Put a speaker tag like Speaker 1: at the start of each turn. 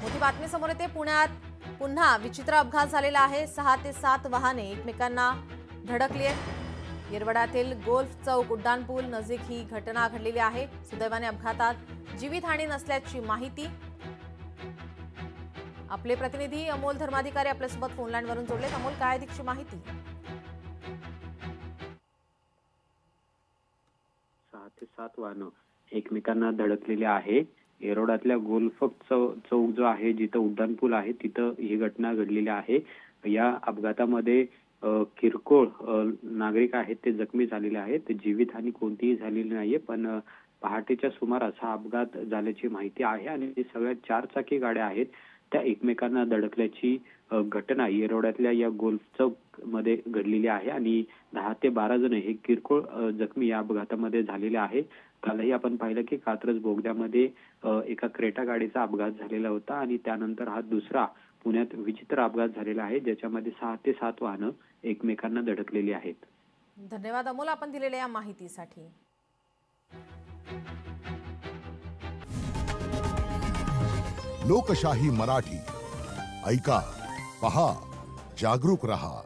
Speaker 1: मोठी बातमी समोर येते। पुण्यात पुन्हा विचित्र अपघात झालेला आहे। 6 ते 7 वाहने एकमेकांना धडकली आहेत। येरवड्यातील गोल्फ चौक उड्डाणपूल नजीक ही घटना घडलेली आहे। सुदैवाने अपघातात जीवितहानी नसल्याची माहिती आपले प्रतिनिधी अमोल धर्माधिकारी आपल्यासोबत फोन लाईनवरून जोडलेत। अमोल, काय अधिकची माहिती?
Speaker 2: 6 ते 7 वाहनं एकमेकांना धडकलेली आहे। येरवड्यातल्या गोल्फ चौक जो आहे, जिथं उड्डाणपूल आहे, तिथं ही घटना घडलेली आहे। या अपघातामध्ये किरकोळ नागरिक आहेत ते जखमी झालेले आहेत। जीवितहानी कोणतीही झालेली नाहीये, पण पहाटेच्या सुमारास हा अपघात झाल्याची माहिती आहे आणि सगळ्या 4 चाकी गाड्या आहेत त्या एकमेकांना धडकल्याची घटना येरवड्यातल्या या गोल्फ चौक मध्ये घडलेली आहे आणि 10 ते 12 जण हे किरकोळ जखमी या अपघातामध्ये झालेले आहे। कालही आपण पाहिलं की कात्रज बोगद्यामध्ये एका क्रेटा गाडीचा अपघात झालेला होता आणि त्यानंतर हा दुसरा पुण्यात विचित्र अपघात झालेला आहे, ज्याच्यामध्ये 6 ते 7 वाहनं एकमेकांना धडकलेली आहेत।
Speaker 1: धन्यवाद अमोल, आपण दिलेल्या या माहितीसाठी।
Speaker 3: लोकशाही मराठी ऐका, पहा, जागरूक रहा।